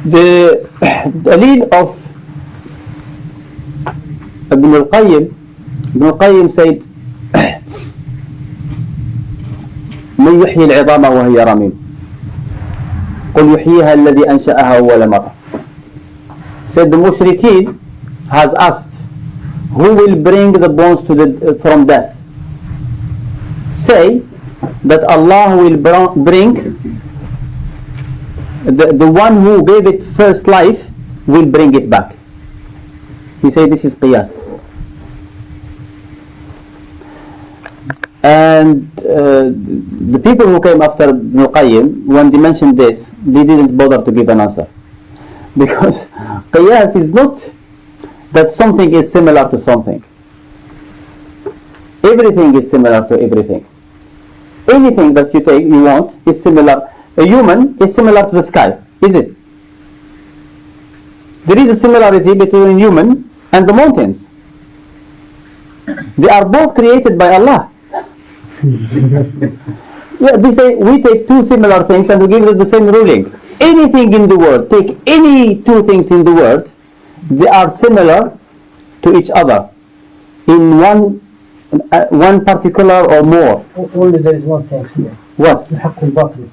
The dalil of Ibn Al-Qayyim said من يحيي العظام وهي رميم قل يحييها الذي أنشأها أول مرة. Said the mushrikeen has asked, who will bring the bones from death? Say that Allah will bring the one who gave it first life will bring it back. He said this is qiyas. And the people who came after Ibn Al-Qayyim, when they mentioned this, they didn't bother to give an answer. Because qiyas is not that something is similar to something. Everything is similar to everything. Anything that you want is similar. A human is similar to the sky, is it? There is a similarity between human and the mountains. They are both created by Allah. Yeah, they say we take two similar things and we give them the same ruling. Anything in the world, take any two things in the world, they are similar to each other in one particular or more. Only there is one thing here. What? الحق والباطل.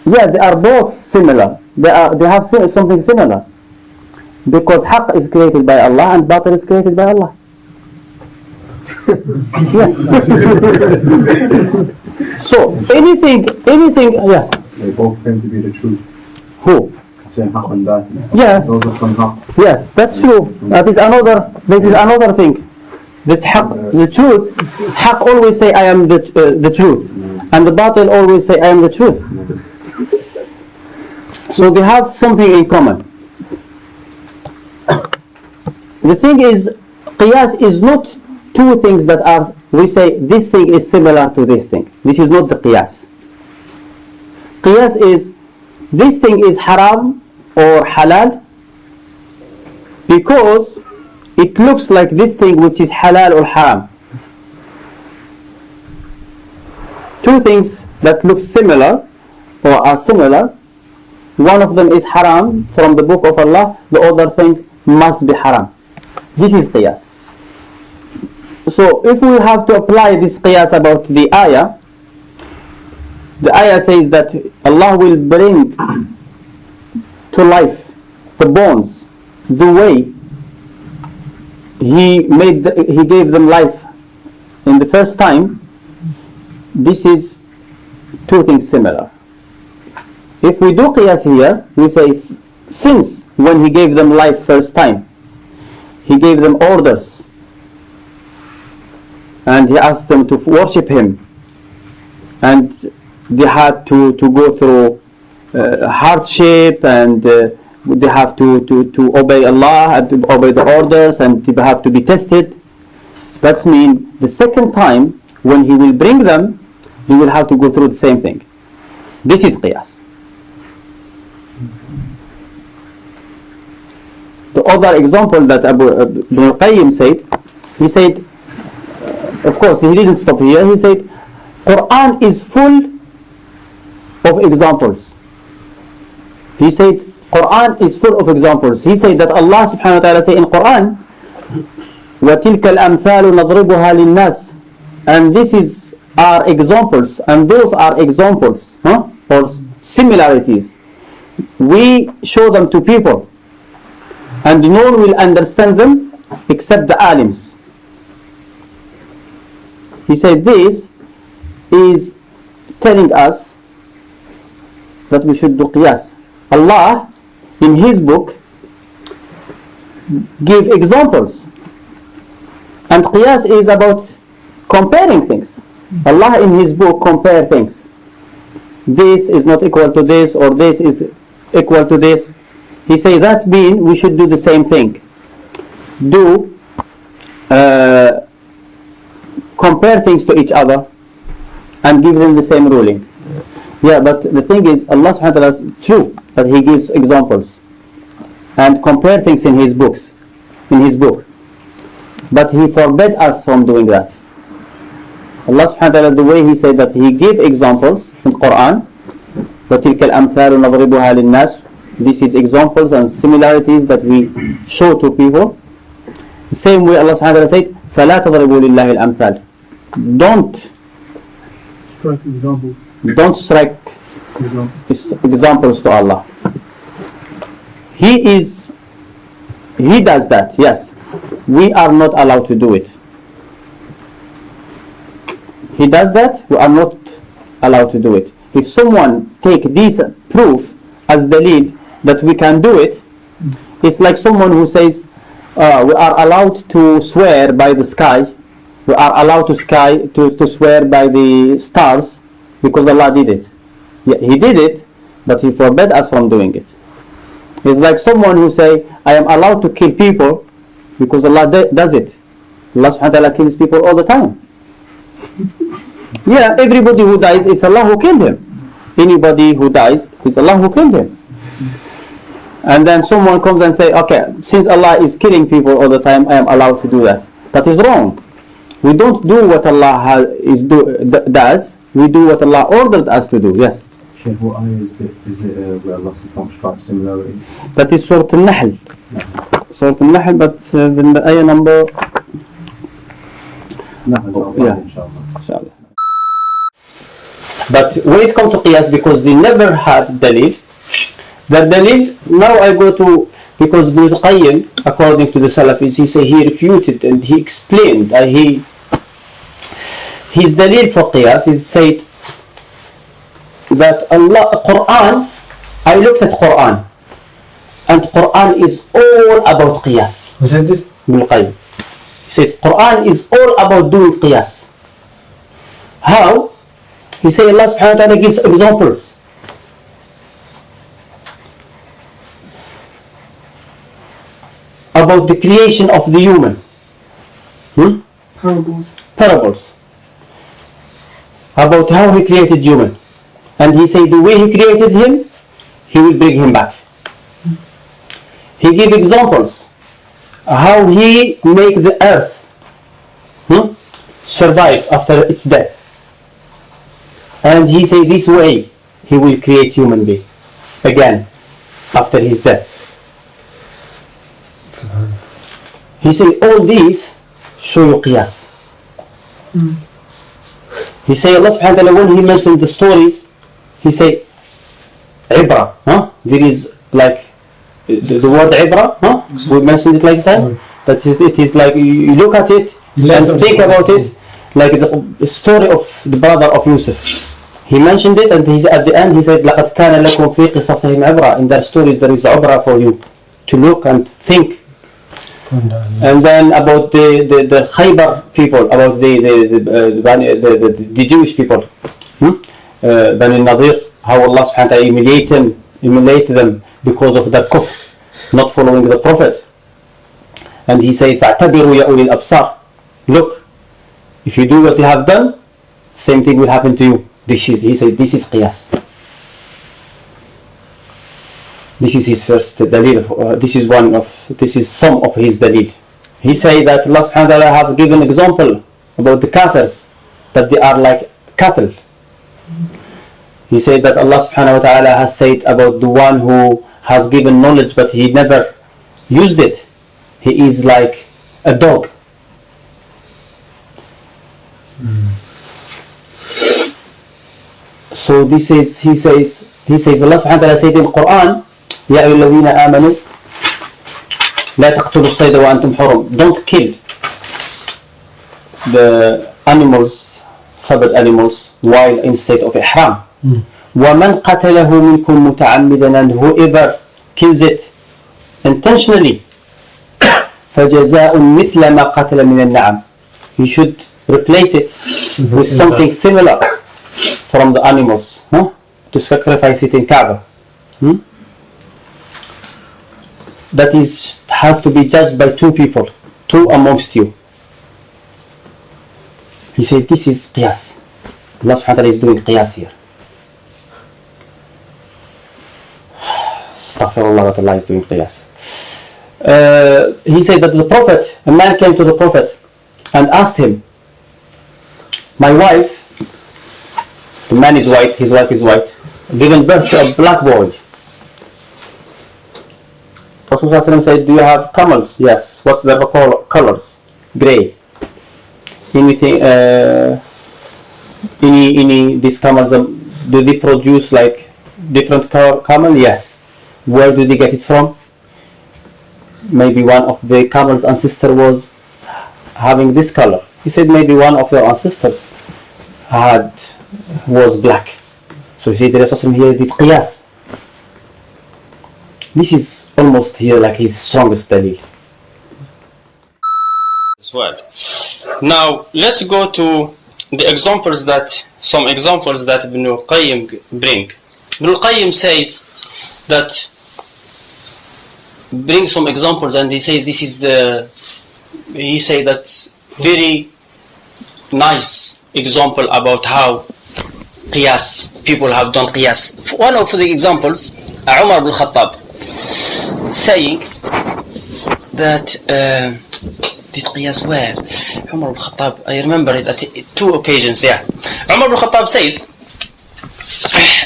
Yeah, they are both similar. They have something similar. Because haqq is created by Allah and batil is created by Allah. Yes. So anything, yes. They both claim to be the truth. Who? Yes. Yes, that's true. This is another thing. That haqq, the truth, haqq always say I am the truth, and the batil always say I am the truth. So they have something in common. The thing is, qiyas is not two things that are, we say this thing is similar to this thing. This is not the qiyas. Qiyas is, this thing is haram or halal because it looks like this thing which is halal or haram. Two things that look similar or are similar, one of them is haram from the book of Allah, the other thing must be haram. This is qiyas. So if we have to apply this qiyas about the ayah says that Allah will bring to life the bones the way He gave them life in the first time. This is two things similar. If we do qiyas here, we say since when He gave them life first time, He gave them orders and He asked them to worship Him, and they had to go through hardship, and they have to obey Allah and to obey the orders, and they have to be tested. That means the second time when He will bring them, they will have to go through the same thing. This is qiyas. The other example that Ibn Al-Qayyim said, he said, of course he didn't stop here, he said Quran is full of examples. He said Quran is full of examples. He said that Allah subhanahu wa ta'ala say in Quran, وَتِلْكَ الْأَمْثَالُ نَضْرِبُهَا لِلنَّاسِ, and this is our examples, and those are examples, or similarities. We show them to people, and no one will understand them except the alims. He said this is telling us that we should do qiyas. Allah in His book give examples, and qiyas is about comparing things. Allah in His book compare things. This is not equal to this, or this is equal to this. He say that means we should do the same thing. Compare things to each other and give them the same ruling. Yeah, but the thing is, Allah subhanahu wa ta'ala is true that He gives examples and compare things in His book. But He forbade us from doing that. Allah subhanahu wa ta'ala, the way He said that He gave examples in Quran, وَتِلْكَ الْأَمْثَالُ نَضْرِبُهَا لِلنَّاسِ, This is examples and similarities that we show to people. The same way Allah subhanahu wa ta'ala said, فَلَا تَضْرِبُوا لِلَّهِ الْأَمْثَالِ. Don't strike examples to Allah. He does that, yes. We are not allowed to do it. He does that, we are not allowed to do it. If someone take this proof as dalil that we can do it, it's like someone who says we are allowed to swear by the sky, we are allowed to swear by the stars because Allah did it. Yeah, He did it, but He forbade us from doing it. It's like someone who say, I am allowed to kill people because Allah does it. Allah subhanahu wa ta'ala kills people all the time. Yeah, everybody who dies, it's Allah who killed him. Anybody who dies, it's Allah who killed him. And then someone comes and say, okay, since Allah is killing people all the time, I am allowed to do that. That is wrong. We don't do what Allah does. We do what Allah ordered us to do. Yes. Sheikh, what ayah is it where Allah don't strike similarity? That is Surah An-Nahl. Surah An-Nahl, but the ayah number... Yeah, inshallah. But when it comes to Qiyas, because they never had dalil, the dalil, now I go to, because Al-Qayyim, according to the Salafis, he refuted and he explained, his dalil for Qiyas is said that Quran, I looked at Quran, and Quran is all about Qiyas. Who said this? Al-Qayyim. He said Quran is all about doing Qiyas. How? He said Allah subhanahu wa ta'ala gives examples. About the creation of the human. Parables. About how He created human. And He said the way He created him, He will bring him back. He gave examples. How He make the earth survive after its death. And He said this way He will create human being again after his death. He said all these show you Qiyas. He said Allah subhanahu wa ta'ala, when He mentioned the stories, He said Ibra. There is like the word Ibra. We mentioned it like that. That is, it is like you look at it and think about it, like the story of the brother of Yusuf. He mentioned it, and at the end he said, لَقَدْ كَانَ لَكُمْ فِي قِصَصِهِمْ عِبْرَةٌ. In their stories there is عبرة for you to look and think. And then about the Khaybar people, about the Jewish people, Bani Nadir, how Allah subhanahu wa ta'ala humiliated them because of their kufr, not following the Prophet. And He said, فَاعْتَبِرُوا يَا أُولِي الْأَبْصَارِ. Look, if you do what you have done, same thing will happen to you. He said, this is Qiyas. This is his first dalil. This is some of his dalil. He said that Allah subhanahu wa ta'ala has given example about the kafirs, that they are like cattle. He said that Allah subhanahu wa ta'ala has said about the one who has given knowledge but he never used it. He is like a dog. So this is, he says Allah subhanahu wa ta'ala said in Quran, يَا أَيُّهَا الَّذِينَ آمَنُوا لَا تَقْتُلُوا الصَّيْدَ وَأَنْتُمْ حُرُمٌ. Don't kill the animals, savage animals, while in state of ihram. وَمَنْ قَتَلَهُ مِنْكُمْ مُتَعَمِّدًا. And whoever kills it intentionally, فَجَزَاءٌ مِثْلَ مَا قَتَلَ مِنَ النَّعَمِ. You should replace it with something similar from the animals, to sacrifice it in Kaaba. That has to be judged by two people, two amongst you. He said this is Qiyas. Allah subhanahu wa ta'ala is doing Qiyas here. Astaghfirullah, that Allah is doing Qiyas. He said that the Prophet, a man came to the Prophet and asked him, my wife, the man is white, his wife is white, given birth to a black boy. Rasulullah said, do you have camels? Yes. What's their colors? Grey. Anything, any these camels, do they produce like different camel? Yes. Where do they get it from? Maybe one of the camel's ancestor was having this color. He said maybe one of your ancestors was black. So he said the Rasul here did qiyas. This is almost here like his strongest dalil. As well. Now let's go to the examples some examples that Ibn Al-Qayyim bring. Ibn Al-Qayyim says that, bring some examples, and he say that's very nice example about how qiyas, people have done qiyas. One of the examples, Umar ibn Khattab saying that did qiyas where? Umar ibn Khattab, I remember it at 2 occasions, yeah. Umar ibn Khattab says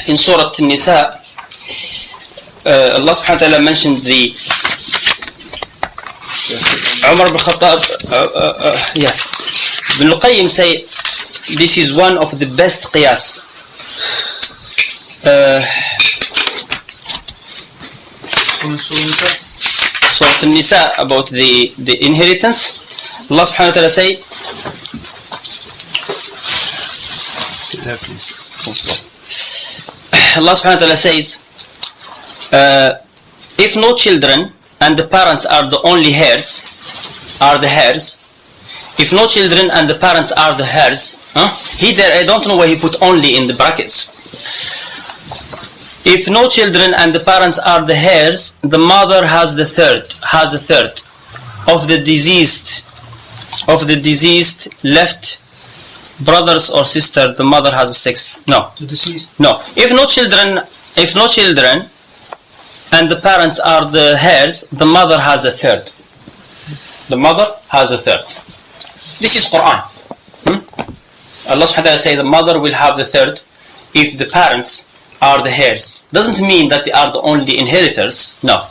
in Surah An-Nisa, Allah subhanahu wa ta'ala mentioned the Umar ibn Khattab, yes. Ibn Al-Qayyim say this is one of the best qiyas. Surah An-Nisa about the inheritance. Allah subhanahu wa ta'ala say, Allah subhanahu wa ta'ala says, if no children and the parents are the only heirs, if no children and the parents are the heirs, he there, I don't know why he put only in the brackets. If no children and the parents are the heirs, the mother has a third of the deceased left brothers or sister. The mother has a sixth. No. The deceased. No. If no children and the parents are the heirs, the mother has a third. The mother has a third. This is Quran. Allah subhanahu wa ta'ala say the mother will have the third if the parents are the heirs. Doesn't mean that they are the only inheritors. No.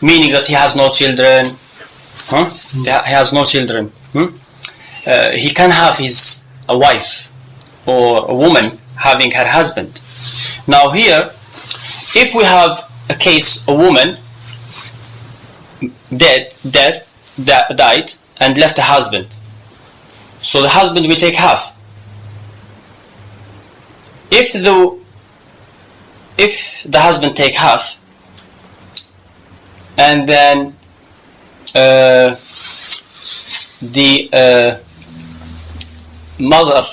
Meaning that he has no children. He has no children. He can have a wife or a woman having her husband. Now here, if we have a case, a woman died and left a husband, so the husband will take half. If the husband take half, and then the mother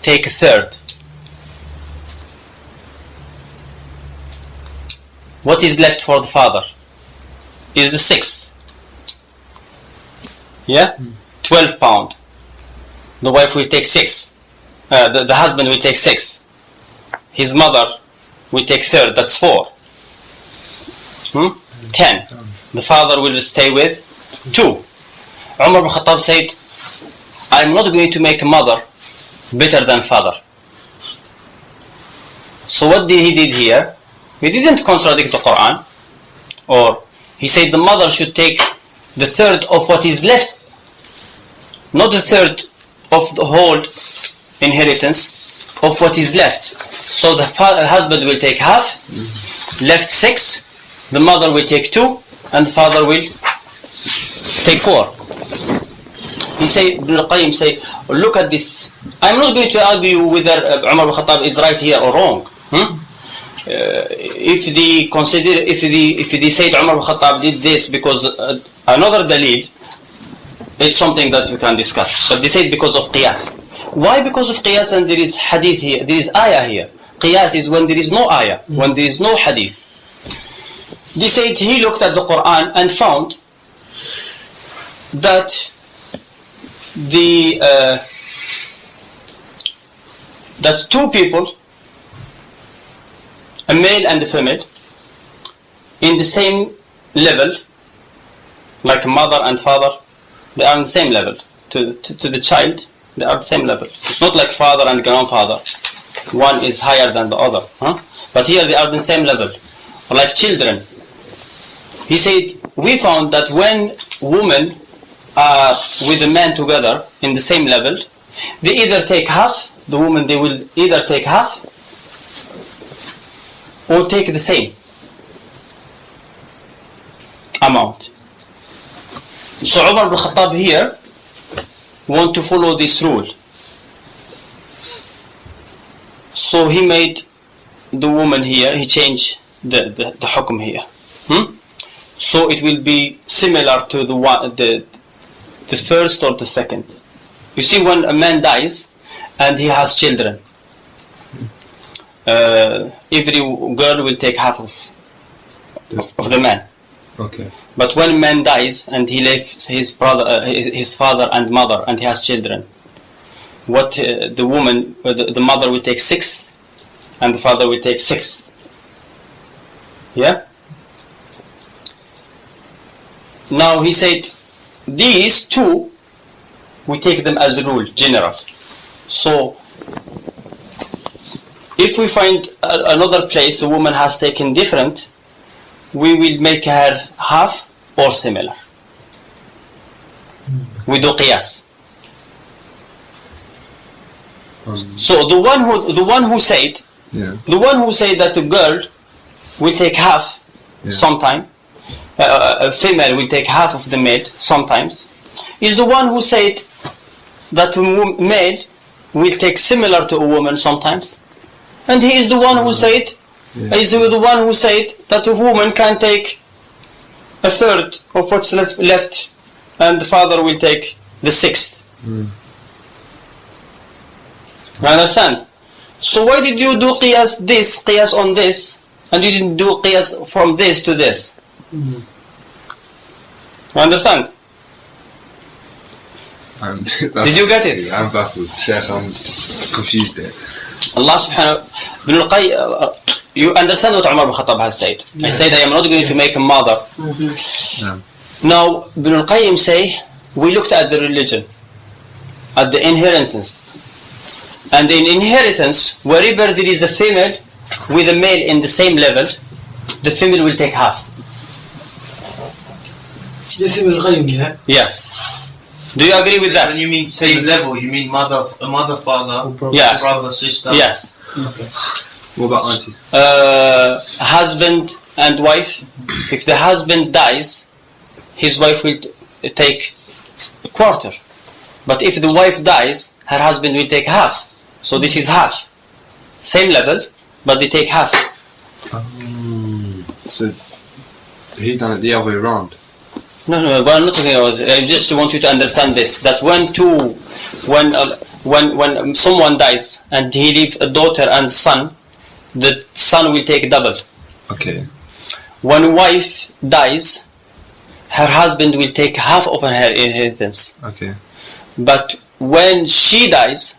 take a third, what is left for the father is the sixth. Yeah? 12 pound. The wife will take 6. The husband will take 6. His mother will take third, that's 4. 10. The father will stay with 2. Umar ibn Khattab said, I'm not going to make a mother better than father. So what he did here? He didn't contradict the Quran, or he said the mother should take the third of what is left, not the third of the whole inheritance, of what is left. So the husband will take half, left 6, the mother will take 2, and the father will take 4. He say, Ibn Al-Qayyim say, look at this. I'm not going to argue whether Umar ibn Khattab is right here or wrong. If they say Umar ibn Khattab did this because another dalil, it's something that we can discuss. But they say because of qiyas. Why because of qiyas and there is hadith here, there is ayah here? Qiyas is when there is no ayah, when there is no hadith. They said he looked at the Quran and found that that 2 people, a male and a female, in the same level, like a mother and father, they are on the same level. To the child, they are the same level. It's not like father and grandfather. One is higher than the other. But here they are the same level. Like children. He said, we found that when women are with a man together in the same level, they either take half, the woman they will either take half or take the same amount. So Umar ibn Khattab here want to follow this rule. So he made the woman here, he changed the hukm here. So it will be similar to the first or the second. You see, when a man dies and he has children, every girl will take half of the man. Okay. But when a man dies and he leaves his father and mother and he has children, what the woman, the mother will take 6th and the father will take 6th. Yeah? Now he said, these two, we take them as a rule, general. So, if we find another place a woman has taken different, we will make her half or similar. We do qiyas. So the one who said that the girl will take half sometime, a female will take half of the male sometimes, is the one who said that a male will take similar to a woman sometimes, and he is the one who said that a woman can take a third of what's left and the father will take the 6th. You understand? So why did you do qiyas on this, and you didn't do qiyas from this to this? You understand? Did you get it? I'm baffled. Sheikh, I'm confused there. Allah subhanahu wa ta'ala, you understand what Umar ibn Khattab has said. I said I am not going to make a mother. Now, Ibn Al-Qayyim say, we looked at the religion, at the inheritance. And in inheritance, wherever there is a female with a male in the same level, the female will take half. This is Al-Qayyim, yeah? Yes. Do you agree with that? When you mean same level, you mean mother, father, yes. brother, sister? Yes. Okay. What about auntie? Husband and wife. If the husband dies, his wife will take a quarter. But if the wife dies, her husband will take half. So this is half. Same level, but they take half. So he done it the other way around. No, but I'm not talking about it. I just want you to understand this. That when someone dies and he leaves a daughter and son, the son will take double. Okay. When a wife dies, her husband will take half of her inheritance. Okay. But when she dies,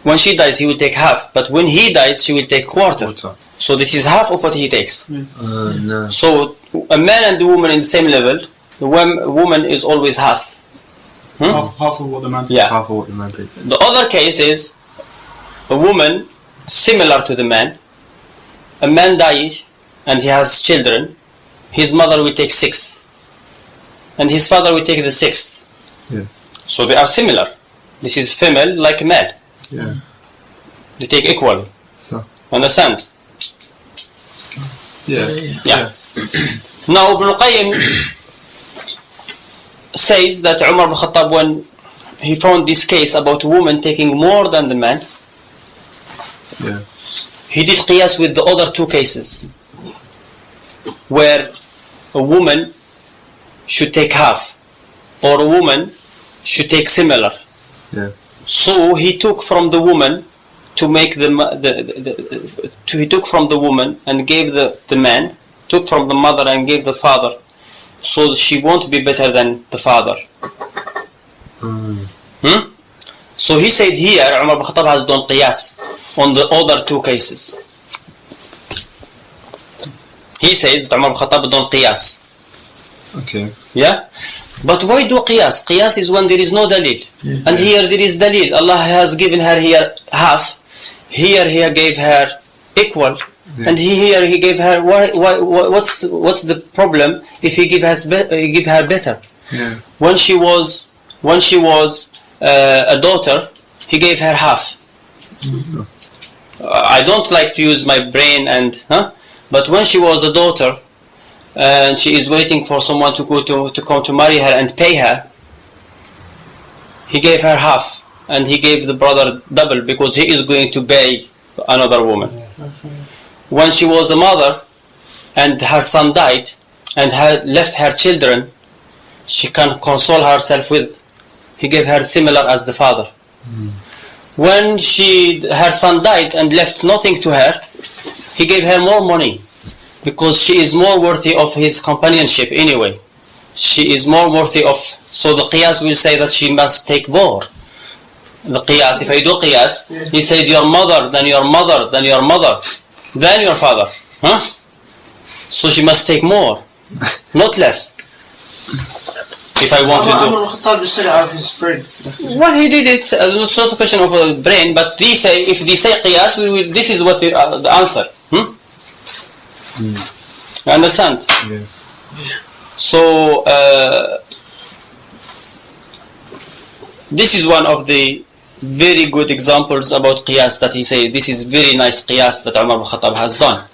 he will take half. But when he dies, she will take quarter. So this is half of what he takes. No. So a man and a woman in the same level, the woman is always half. Half of what the man takes. Yeah. Half of what the man takes. The other case is a woman similar to the man. A man dies and he has children. His mother will take 6th, and his father will take the 6th. Yeah. So they are similar. This is female like male. Yeah. They take equally. So. Understand? Yeah. Now Ibn Al-Qayyim says that Umar ibn Khattab, when he found this case about a woman taking more than the man, he did qiyas with the other two cases where a woman should take half or a woman should take similar. So he took from the woman to make he took from the woman and gave the man, took from the mother and gave the father, so she won't be better than the father. So he said here, Umar ibn Khattab has done qiyas on the other two cases. He says that Umar ibn Khattab done qiyas. Okay. Yeah? But why do qiyas? Qiyas is when there is no dalil. And here there is dalil. Allah has given her here half. Here he gave her equal. And he gave her. What's the problem if he give her better? Yeah. When she was a daughter, he gave her half. I don't like to use my brain but when she was a daughter and she is waiting for someone to come to marry her and pay her, he gave her half, and he gave the brother double because he is going to pay another woman. When she was a mother and her son died and had left her children, she can console herself with. He gave her similar as the father. When her son died and left nothing to her, he gave her more money because she is more worthy of his companionship anyway. She is more worthy of. So the qiyas will say that she must take more. The qiyas, if I do qiyas, he said your mother, then your mother, then your mother, then your father. So she must take more, not less. If I want to do. Well, he did it. It's not a question of a brain, but if they say qiyas, this is what the answer. You understand? Yeah. So this is one of the very good examples about qiyas that he said. This is very nice qiyas that Umar ibn Khattab has done.